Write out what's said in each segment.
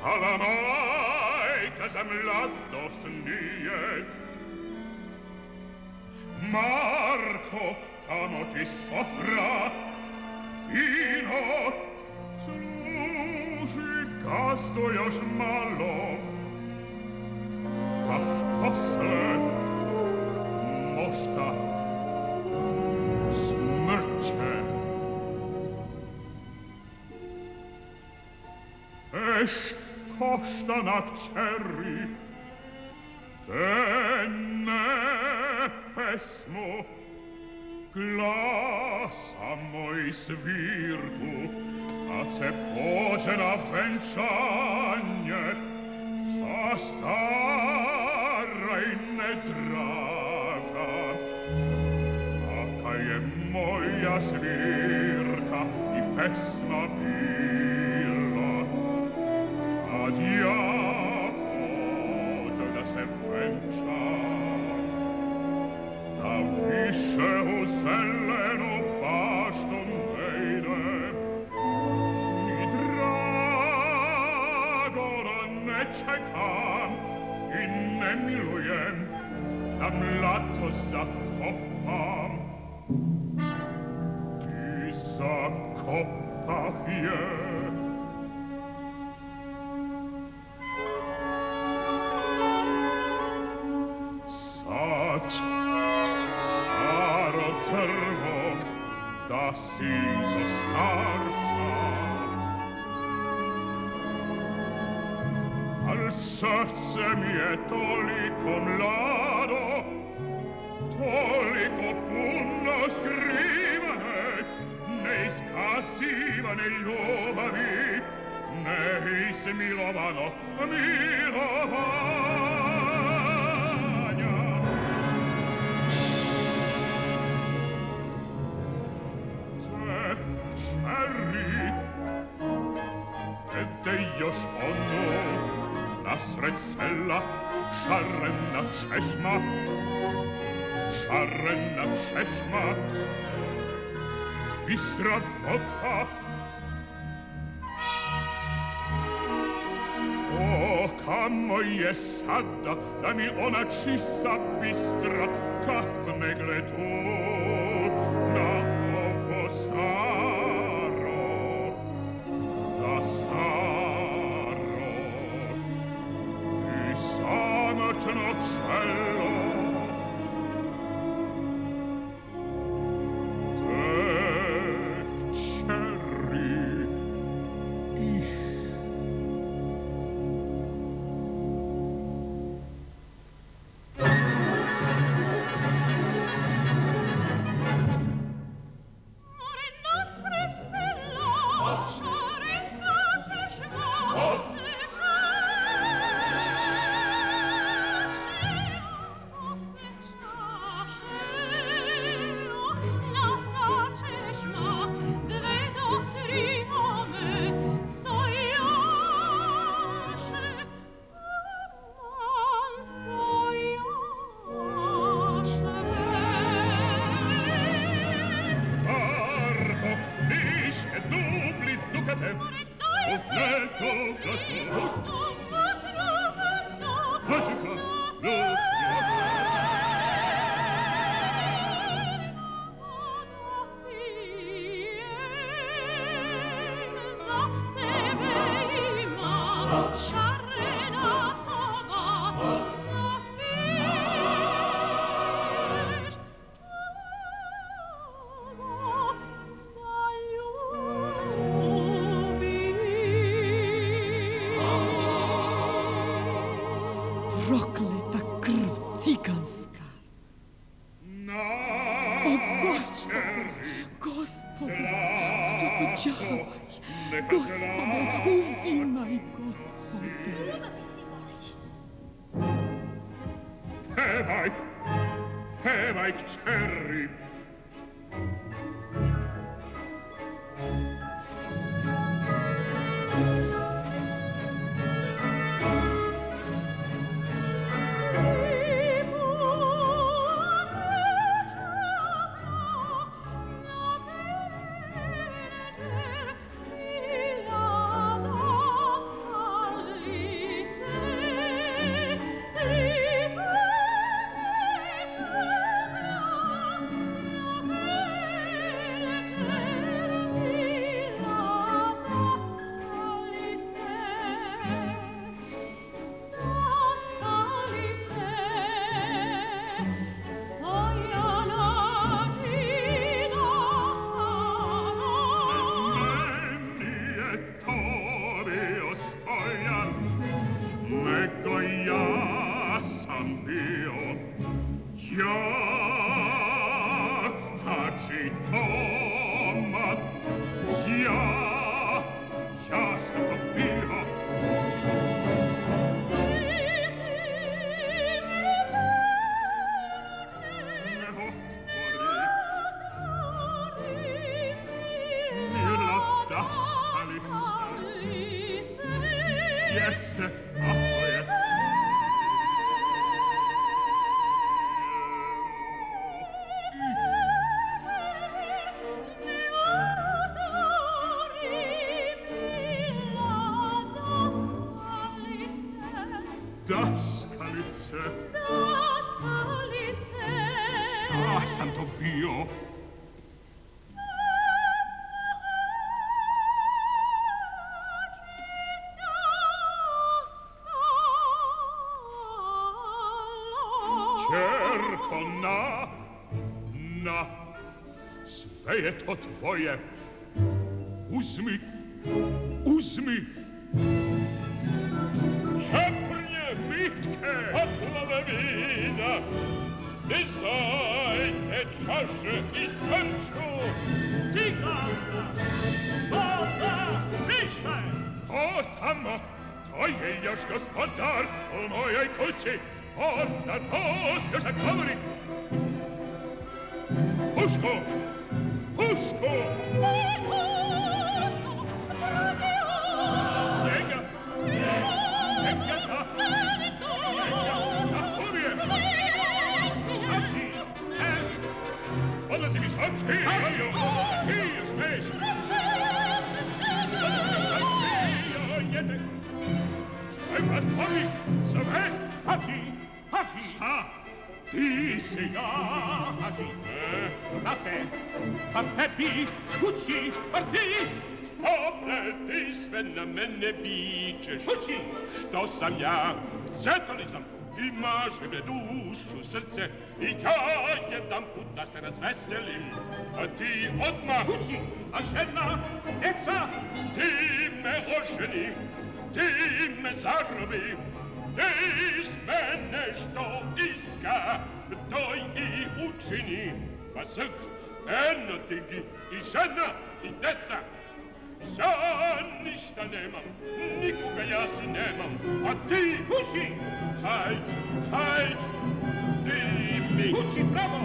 alla mai che sem mladost nije. Marko, tamo ti sofra, fino, služi gasto još malo, a posle možda smrće. Košta na kćeri, te ne pesmu, glasa moj svirku, kad se pođe na venčanje, za stara i nedraga. Kaka je moja svirka i pesma bila, kad ja pođe da se venčam, da više u zelenu baštu ne idem, ni Dragona ne čekam i ne milujem, da mlato zakopam. I zakopah je. Staro drvo, da sinko star sam, al srce mi je toliko mlado, toliko puno skrivane, neiskazivane ljubavi, neizmilovano milovanja. Gde još ono nasred sela šarena čežma, bistra foka. O, kamo je sada da mi ona čista bistra kapne gledu na ovo staro, da staro i samotno čelo. Prokleta krv ciganska. O Gospode, Gospode, zapođavaj, Gospode, uzimaj, Gospode. Pevaj, pevaj, kćeri. Ja, Hači Toma, ja sam to bio. Ne otvori, mila daskalica, jeste, ako je. Daskalice. Ja sam to bio. Ćerko, na, sve je to tvoje. Uzmi. Čeprnje vitke, patlave vina, dizajte čaše i srču. Cigana, voda, više. O tamo, to je još gospodar u mojoj kući. Onda to još ne govori. Puško! Odlazi mi svači! Ti smeš! Šta je vas boli? Sve? Hači! Šta? Ti si ja, Hači! Brate, pa tebi, kući, par ti! Što bre ti sve na mene vičeš? Kući! Što sam ja? Ceto li sam? Imaš me dušu, srce i ja jedan put da se razveselim. A ti odmah kući, a žena, djeca, ti me oženi, ti me zarobi, ti s mene što iska, to i učini. Pa srk, eno ti gi, i žena, i djeca. Ja ništa nemam, nikoga ja si nemam, a ti kući, hajd, ti mi kući pravo,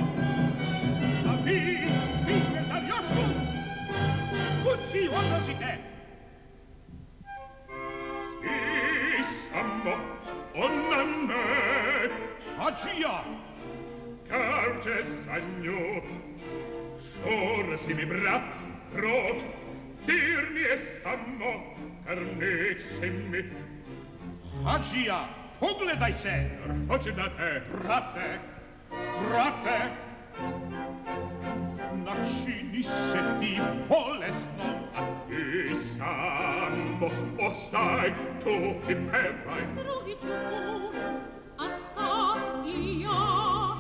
a vi ste za vjošku, kući odnosite. Svi samo ona me, Hačija, kavče za nju, šor si mi brat, rod, dir mi je samo, kar nek si mi. Hačija, pogledaj se! Hoće da te... Brate! Načini se ti bolesno, a ti samo ostaj tu i pevaj. Drugi ću put, a sad i ja,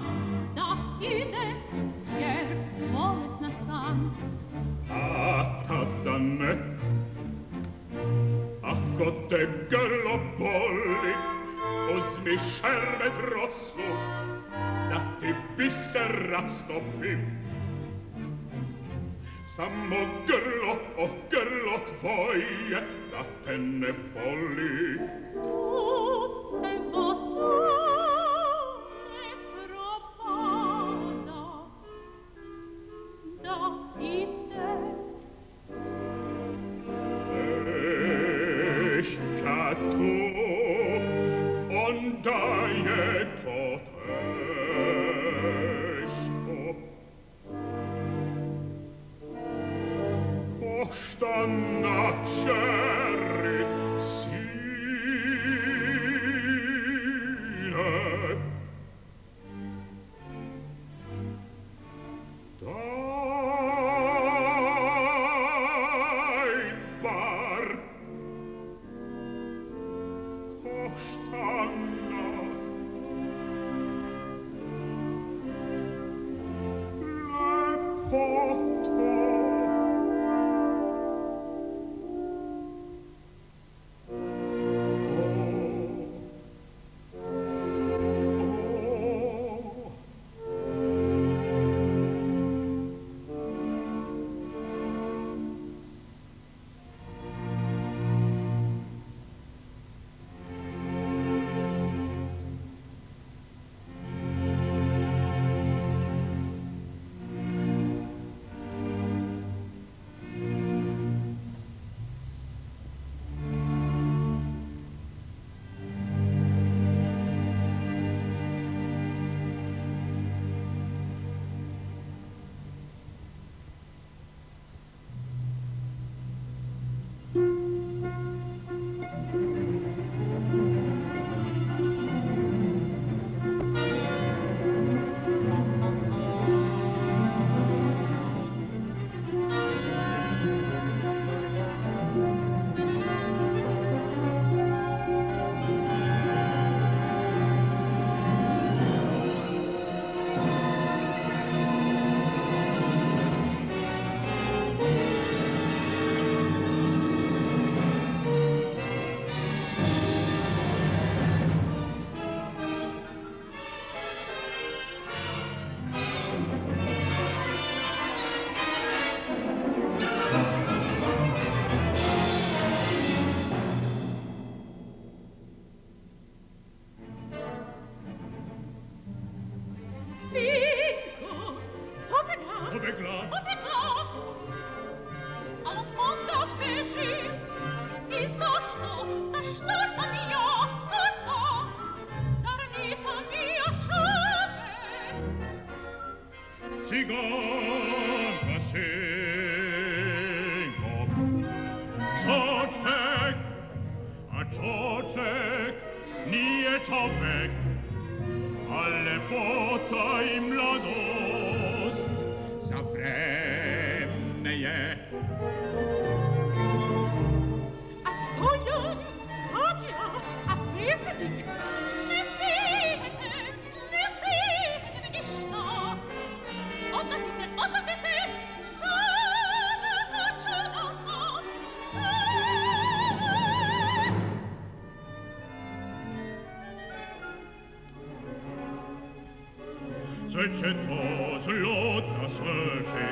da ide, jer bolesna sam. A tada ne, ako te grlo boli, uzmi šerbet rosu, da ti biser rastopim. Samo grlo, grlo tvoje, da te ne boli. Evo to ne propada, da ide. Kad tu, onda je to teško. Košta na čeri sine. Daj bar košta na Ciganka singo. Čoček, nije čovek, a lepota i mladost za vreme je. A Stojan, Hadžija, a predsjednik, ne pitajte me ništa. Odlazite, sada čudan sam, Sve će to zlo da svrši.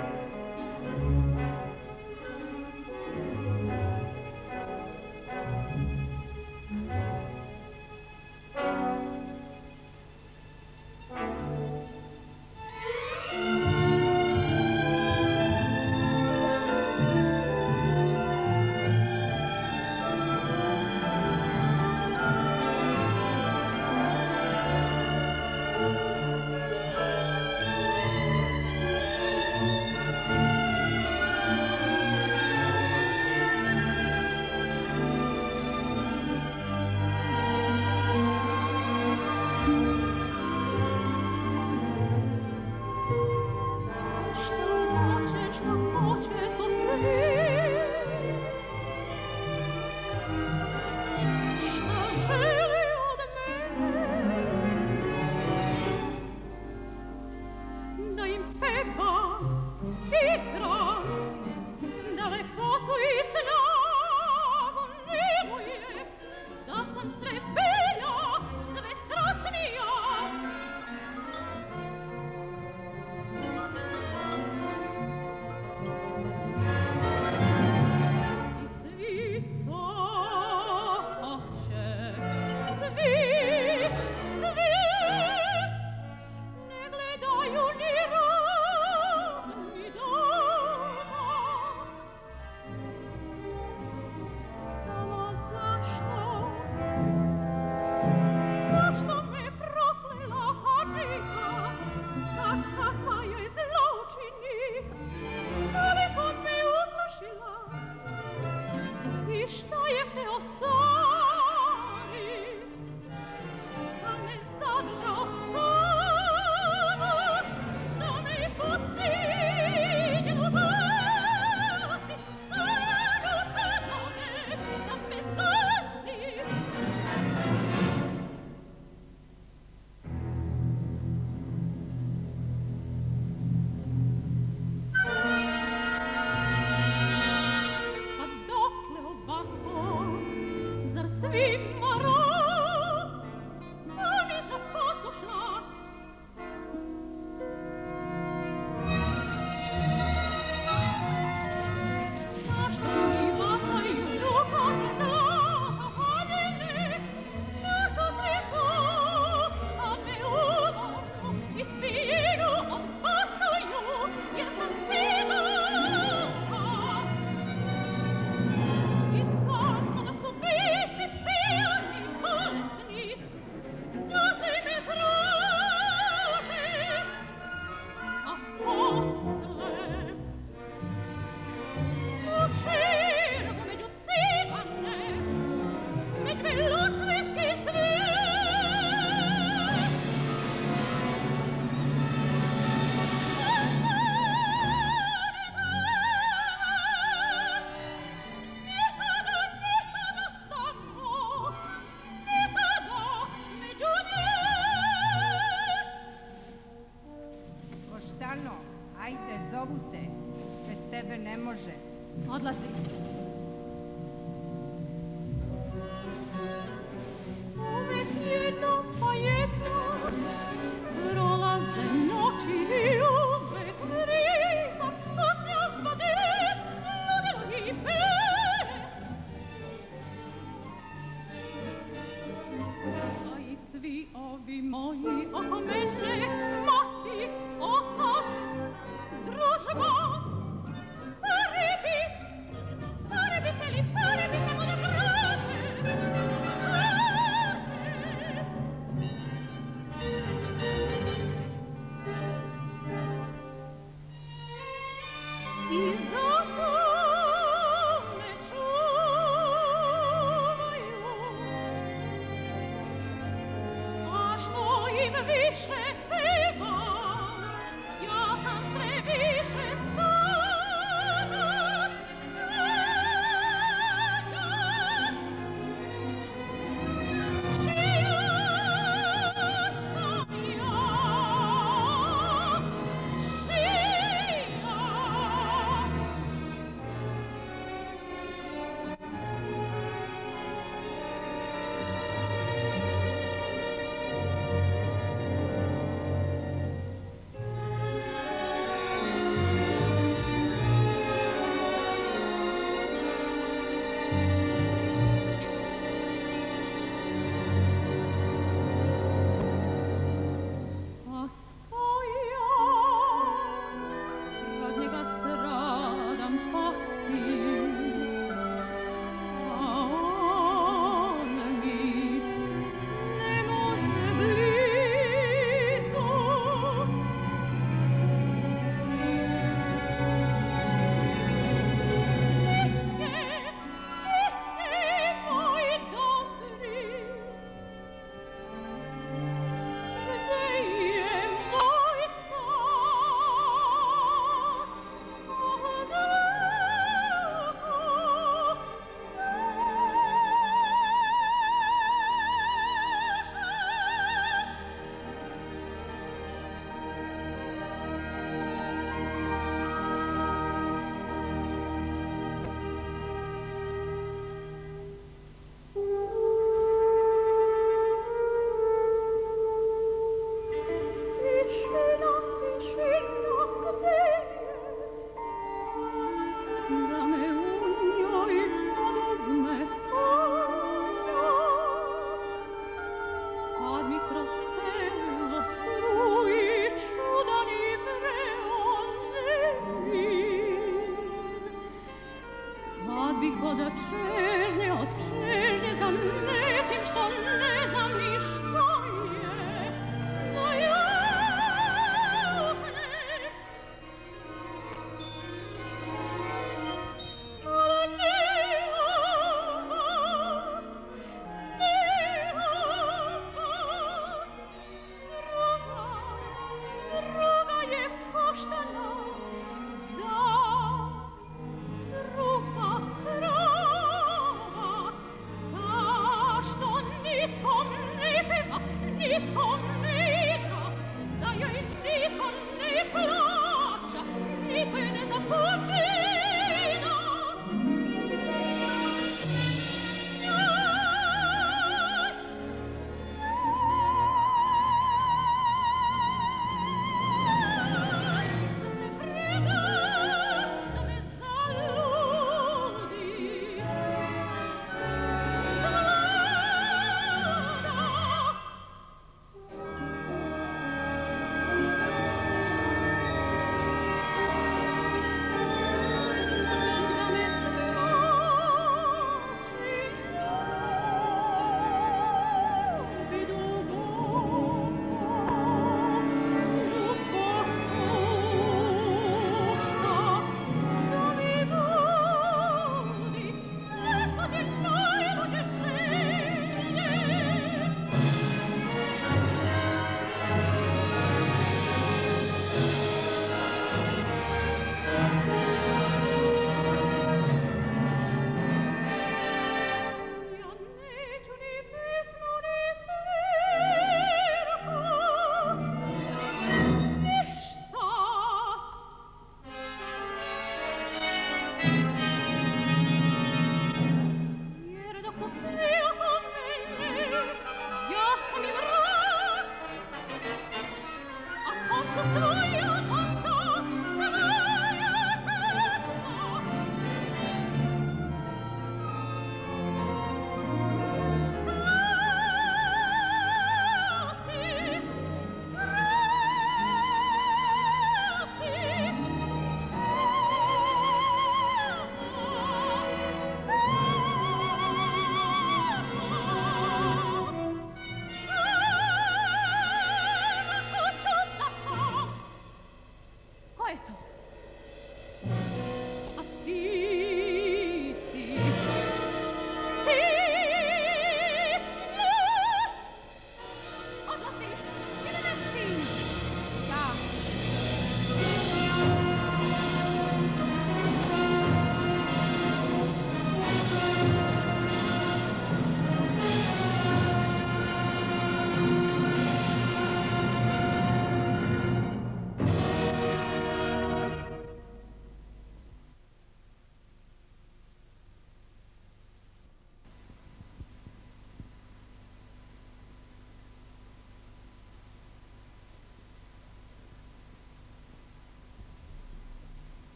Farebi, siamo da grande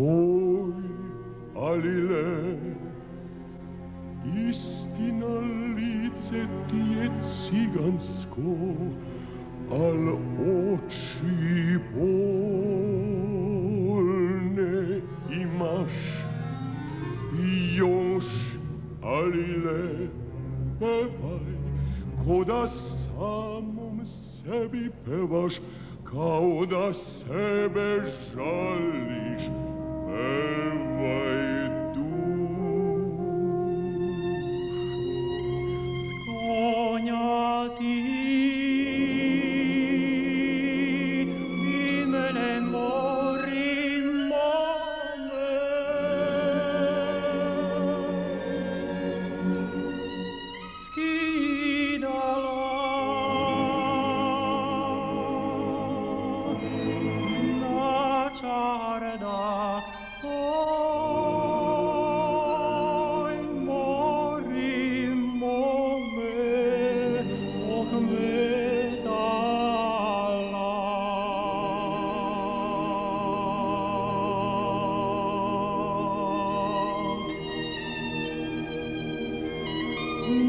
Oj, Alile, istina lice ti je cigansko, al oči bolne imaš. I još, Alile, pevaj, ko da samom sebi pevaš, kao da sebe žališ, pevaj duš. S konja ti i mene mori mame, skidala na čardak. Oj, mori mome, ohmetala.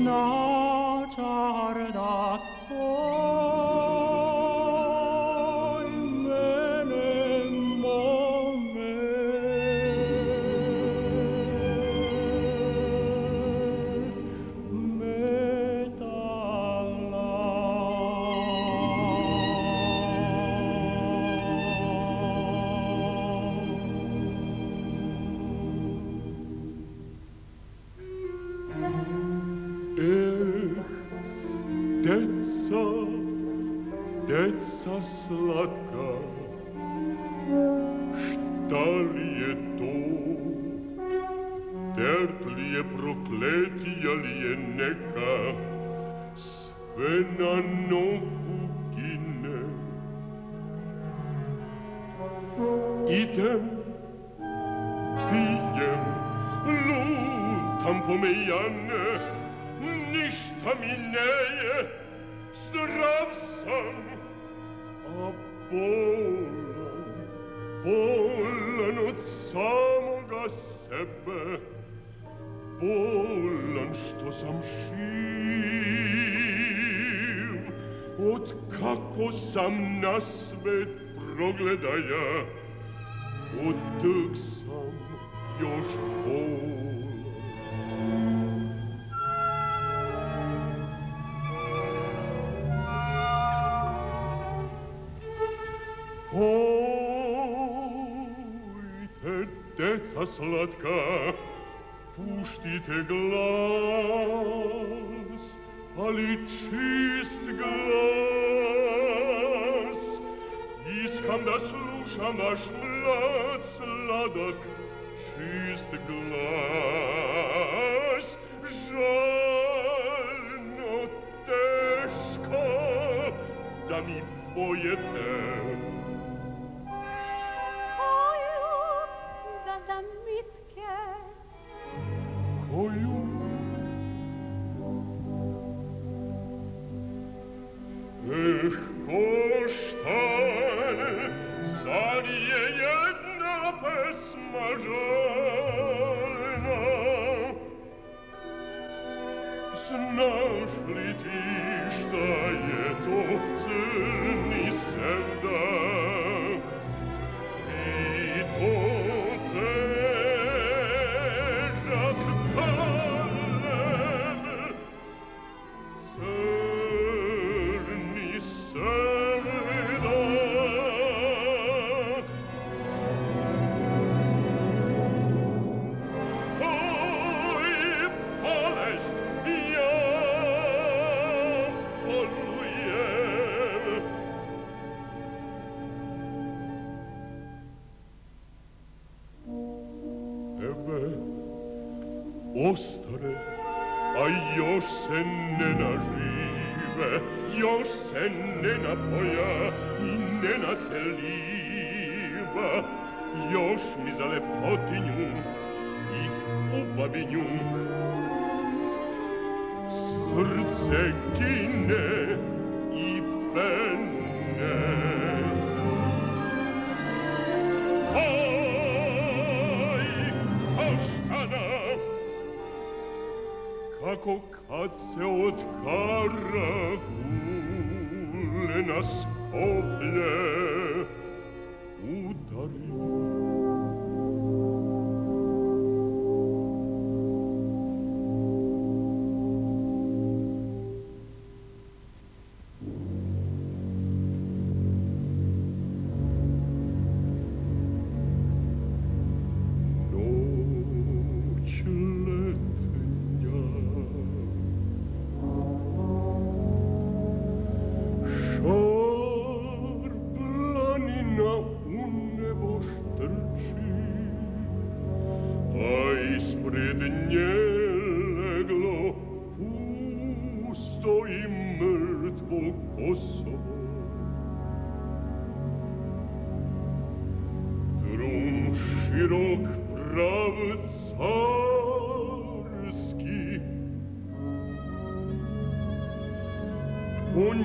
Na čardak, oj, mene mome, Deca, deca slatka, šta li je to? Dert li je prokletija li je neka? Sve na nogu gine. Idem, pijem, lutam pomejane, ništa mi ne je, zdrav sam, a bolan, bolan od samoga sebe, bolan što sam živ, od kako sam na svet progledaja, od tog sam još bolan. Ojte, deca slatka, puštite glas, ali čist glas. Iskam da slušam vaš mlad sladak, čist glas. Žalno, teško, da mi pojete. Koju? Koštaj, zar je jedna pesma žalna? Znaš li ti šta je to crni sendak? I to težak kalem, crni sendak. Oj, bolest, ja bolujem. Tebe ostare, a još se ne nažive, još se ne napoja i ne naceliva, još mi za lepotinju i ubabinju srce gine i vene. Kako kad se od karagule na Skoplje udari.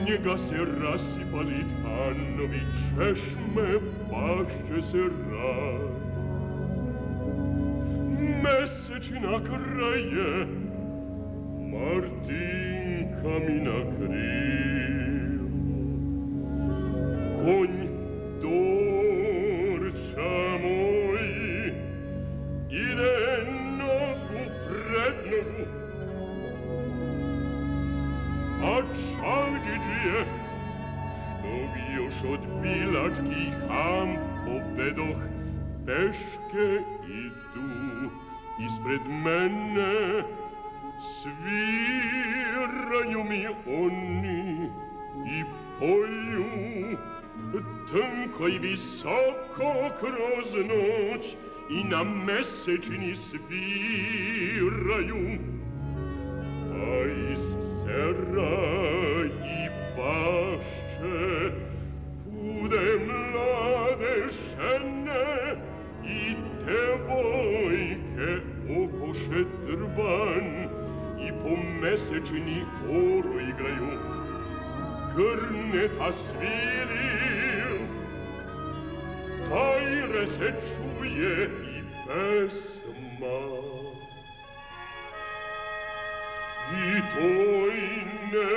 Njega se rasipali tanovi, češme, pašće se raj. Mesečina kraje, Martinka mi na krilo. Konj Dorća moji, ide nogu pred nogu, a Čavdiđije, što bi još od Pilačkih ham povedoh, peške idu ispred mene, sviraju mi oni i poju tanko i visoko kroz noć i na mesečini sviraju. A iz sera i bašče pude mlade žene i devojke okoše drvan i po mesečini oru igraju. Grneta sviri, tajre se čuje i pesma. I to i ne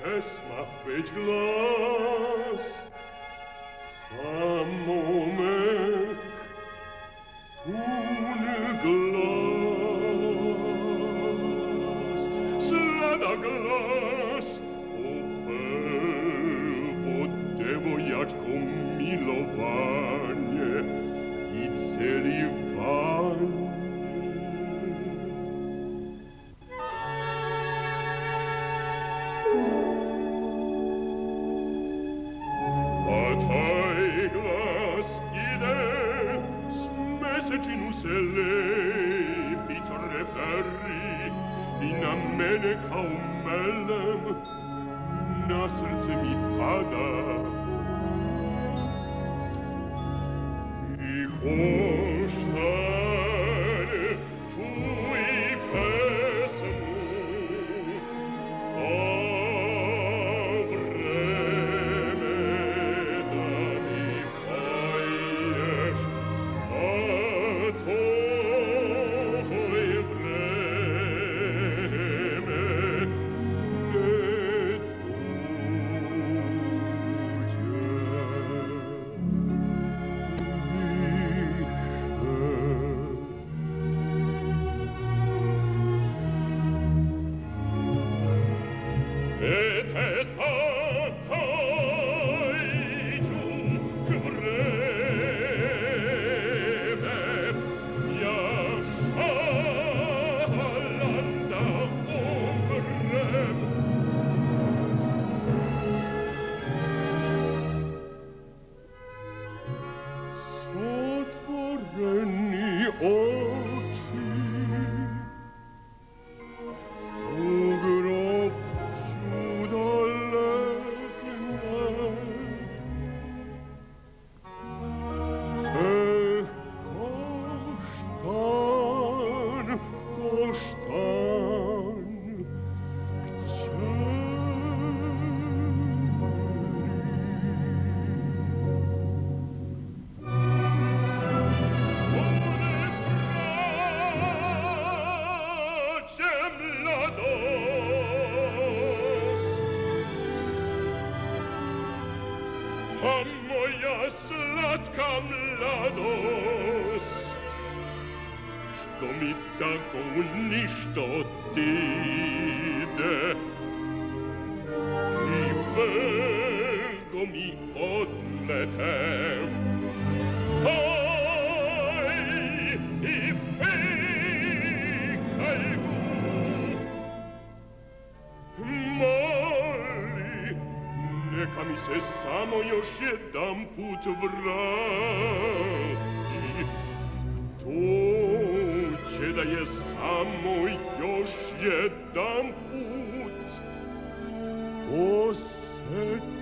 pesma, već glas, samo mek, pun glas, slada glas, opevo devojačko milovanje i celivanje. Mesečinu se lepi treperi i na mene kao melem na srce mi pada. I hoštane tu i pesmu, a vreme da mi paješ, slatka mladost, što mi tako u ništo otide i belgo mi odlete. Aj, i fejkaj mu, moli, neka mi se samo još jedan put vrati. To će da je samo još jedan put osjeti.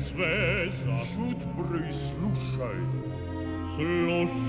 Sveza. Šut, broj, slušaj. Slušaj.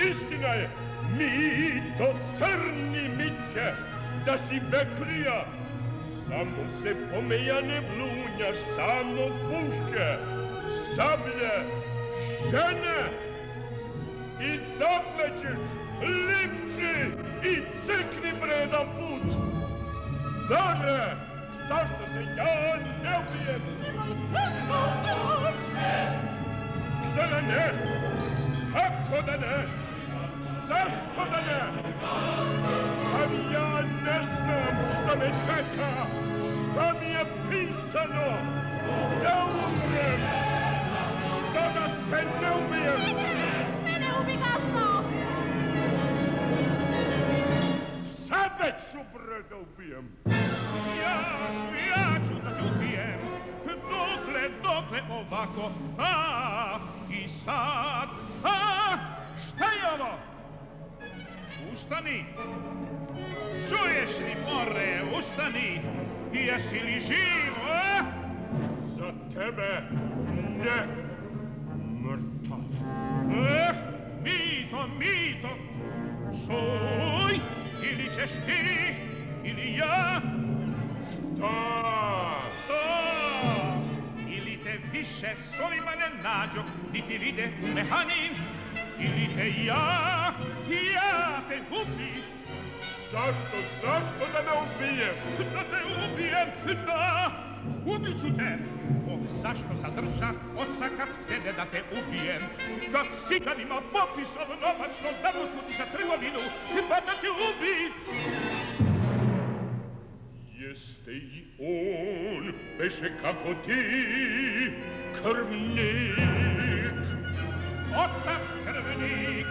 Istina je, mito, crni mitke, da si bekrija. Samo se pomejane vlunjaš, samo puške, sablje, žene. I dakle ćeš, lipci, i crkni predan put. Dare, zašto se ja ne ubijem? Što da ne? Kako da ne? Zašto da ne? Sam ja ne znam što me čeka, što mi je pisano, da umrem, što da se ne ubijem. Ne ubi, Gaston! Sada ću bre da ubijem. Ja ću da te ubijem. Dokle ovako? I sad? Šta je ovo? Ustani. Čuješ li, more, ustani. Jesi li živ, a? Za tebe ne, mrtav. Mito, čuj, ili ćeš ti, ili ja. Šta? Ili te više s ovima ne nađu, niti vide mehanin, ili te ja te ubij. Zašto da me ubiješ? Da te ubijem, da, ubit ću te. Zašto zadržah oca kad htede da te ubijem? Kad siganima popisov novačnog da uzmuti za trgovinu, pa da te ubij. Jeste i on, beše kako ti, krvnik. Otac krvnik,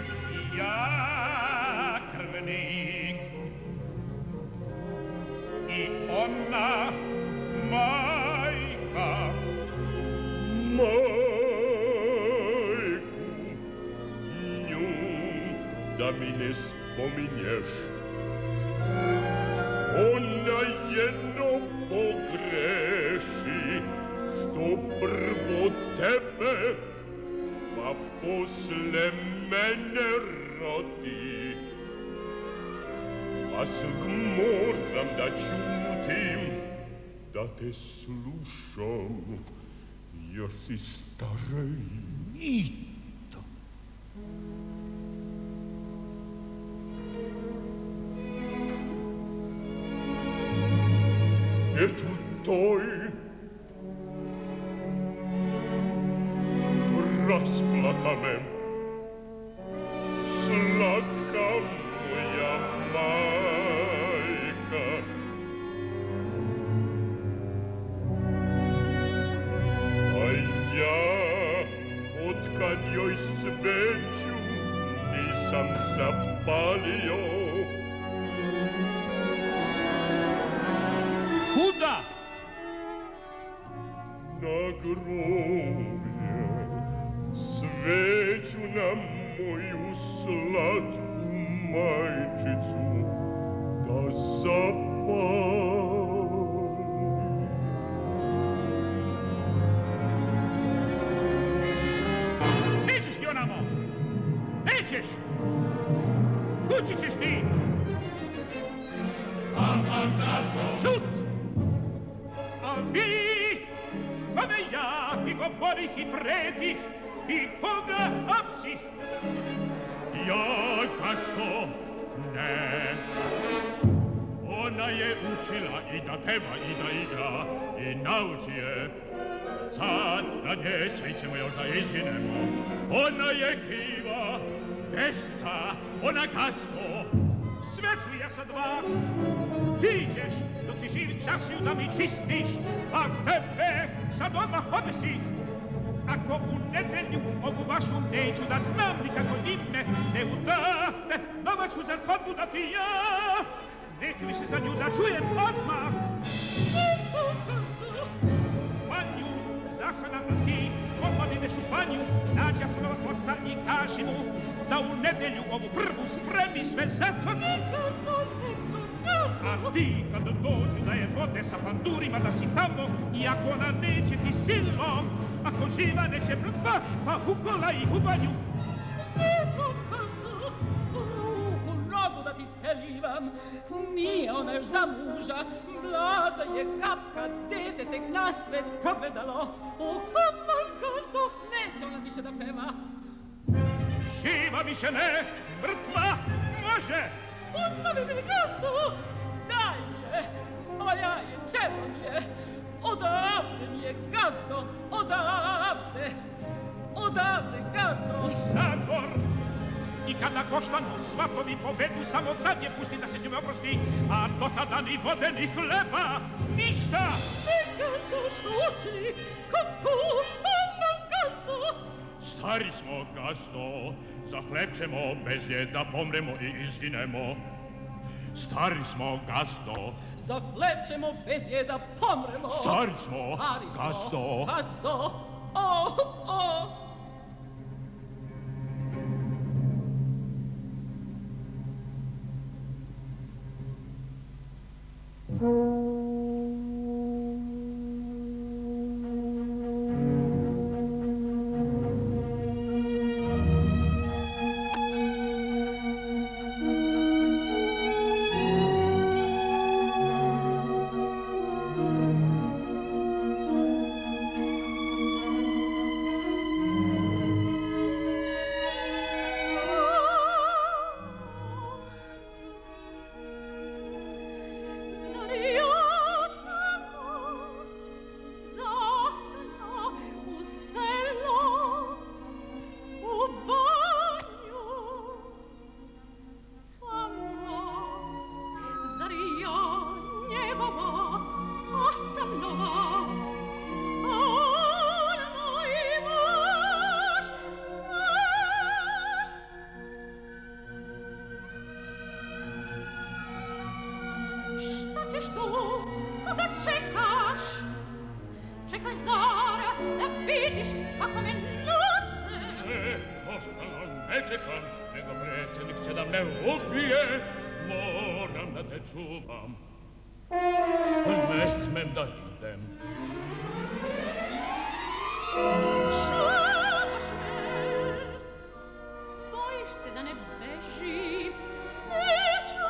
ja krvnik. I ona majka. Majku, nju da mi ne spominješ. Ona jedno pogreši, što prvo tebe, pa posle mene rodi. Pa sad moram da čutim, da te slušam, jer si stara mito. Eto toj rasplaka me, slatka moja majka. A ja, otkad joj sveću nisam zapalio. Kuda? Na grobje sveću na moju slatku majčicu da zapali. Nećeš ti onamo! Nećeš! Kući ćeš ti! Čut! A vi, pa me ja i govorih i predih, i koga apsih? Ja kaso, ne. Ona je učila i da peva i da igra, i nauči je. Sad na nje svi ćemo još da izginemo. Ona je kriva, veštica, ona gasto. Sve ću ja sad vas. Ti ćeš, dok si živ čašiju da mi čistiš, a tebe sad odmah odnesih. Ako u nedelju ovu vašu neću da znam nikako ime ne udate, novac ću za svadbu dati ja. Neću više za nju da čujem odmah. Panju, zasana ti, odineš u panju, nađi jasnog oca i kaži mu da u nedelju ovu prvu spremi sve za svadbu. A ti kad dođu da je vode sa pandurima da si tamo, i ako ona neće ti silom, a Ako živa neće mrtva, pa ukola ih u banju. Eto, gazdo, ruku, nogu da ti celivam. Nije ona još za muža, mlada je kapka, dete tek na svet progledalo. Moj gazdo, neće ona više da peva. Živa više ne, mrtva može. Ostavi mi gazdo, daj je, moja je, čemu mi je? Odavde mi je gazdo, odavde, gazdo. U zatvor. I kada koštanu svatovi povedu, samo tad je pusti da se s njome oprosti, a do tada ni vode ni hleba, ništa. Gazdo, što učini? Kako? Ono, gazdo! Stari smo, gazdo, za hleb ćemo bez je da pomremo i izginemo. Stari smo, gazdo, za hleb ćemo bez je da pomremo. Stari smo, gazdo, gazdo, o. Ne smem da idem. Čuvaš me, bojiš se da ne bežim. Neću,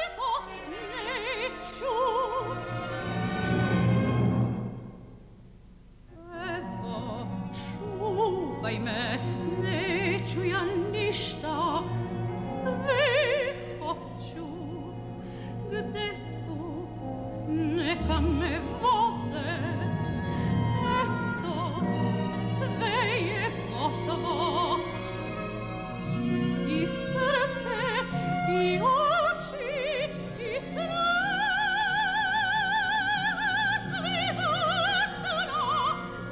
eto, neću. Evo, čuvaj me, neću ja ništa, sve hoću. Gde su, neka me vode, eto, sve je gotovo. I srce, i oči, i sve zasano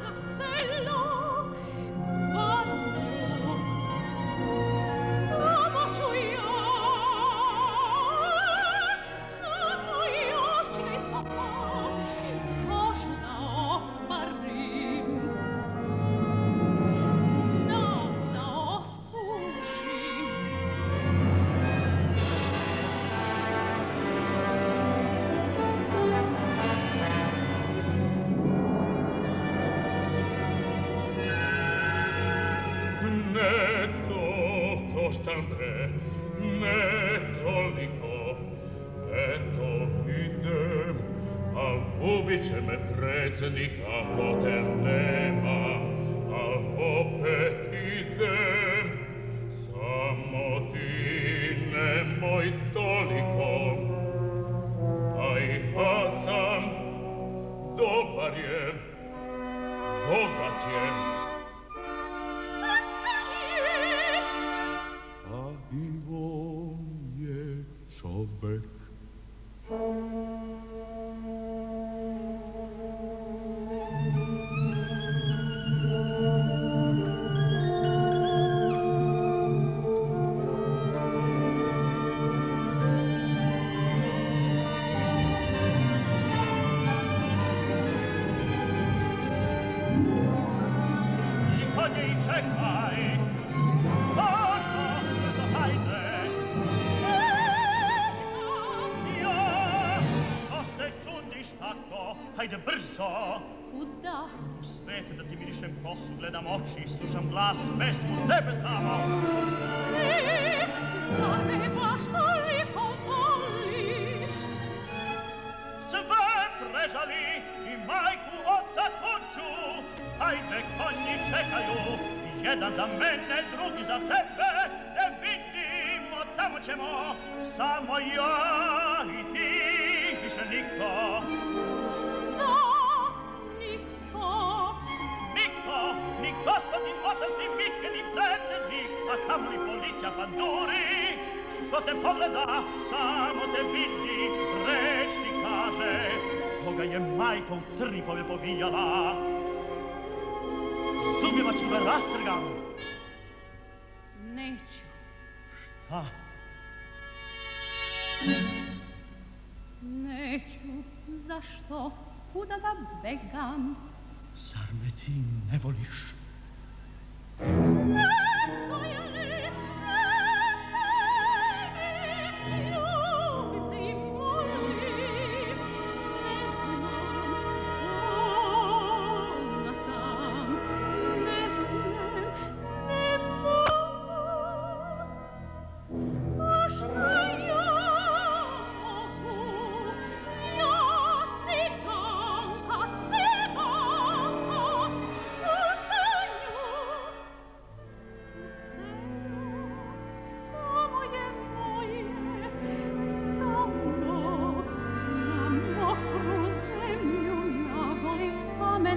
za selo, banju, samo ću ja. Ne toliko, eto idem, al ubit će me predsjednik, a hotel nema, al opet idem, samo ti nemoj toliko, a i Hasan dobar je, bogat je. Čovek. Žikonje i čekaj, hajde brzo. Kuda? U svet da ti mirišem kosu, gledam oči, slušam glas, pesmu, tebe samo. Zar me baš toliko voliš? Sve prežali i majku, oca, kuću. Hajde, konji čekaju, jedan za mene, drugi za tebe. Ne vidimo, tamo ćemo, samo ja i ti, više niko. Ni gospodin otac, ni Mike, ni predsjednik, a tamo ni policija panduri. Ko te pogleda, samo te vidi, reč ti kaže, koga je majka u crni povel povijala. Zubima ću da rastrgam. Neću. Šta? Neću. Zašto? Kuda da begam? Zar me ti ne voliš? Ne stojali, ne ljubiti i volim. Ne znam, ona sam, ne smem, ne mogu. A šta ja mogu? Ja ciganka,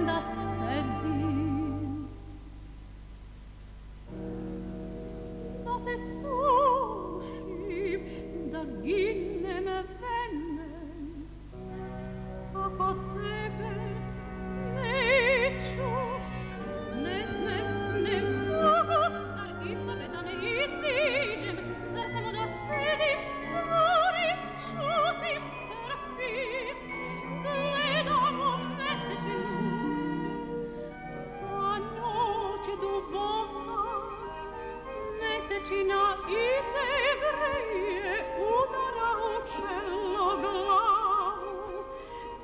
da sedim, da se sušim, da ginem venem, kako tebe neću, ne smem, ne mogu, zar iz sobe da ne iziđem, zar samo da sedim, govorim, čutim, trpim, gledam u mesečinu. Duboka, mesečina ide greje, udara u čelo glavu,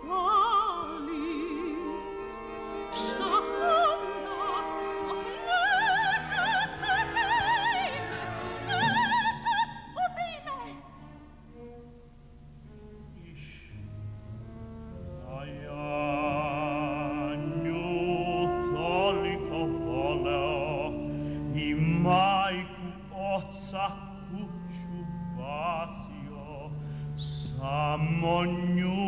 pali. Šta onda? Neće, ubij me! A ja nju toliko voleo i majku, oca, kuću bacio, samo nju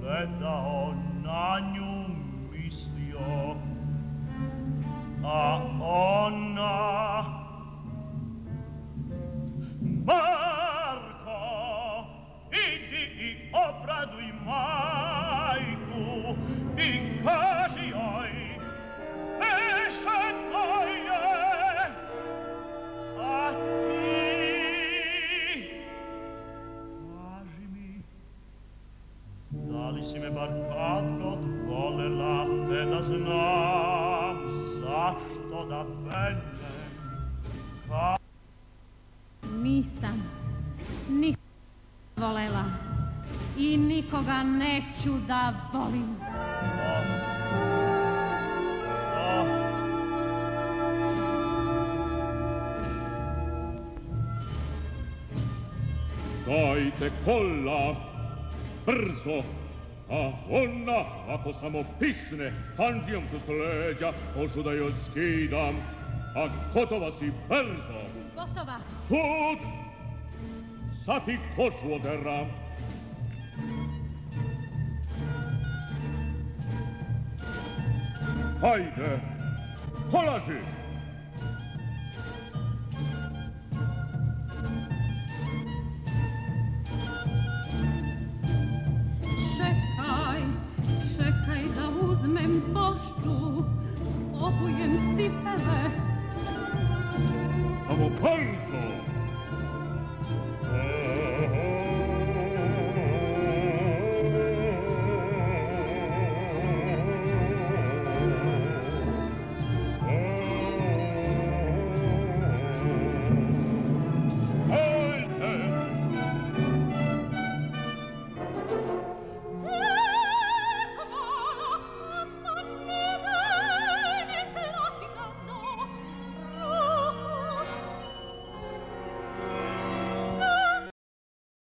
gledao, na nju mislio, a ona Marko, idi i obraduj majku i kaži joj peše moje, a ti kaži mi, da li si me bar kad god volela, te da znam zašto da benem. Nisam nikoga volela i nikoga neću da volim. Dajte kolla, brzo, a ona ako samo pisne, handžijom se s leđa, hoću da joj skidam, a gotova si brzo. Gotova. Šut! Sad ti kožu oderam. Hajde, polaži! Čekaj da uzmem pošću, obujem cipele. Samo brzo!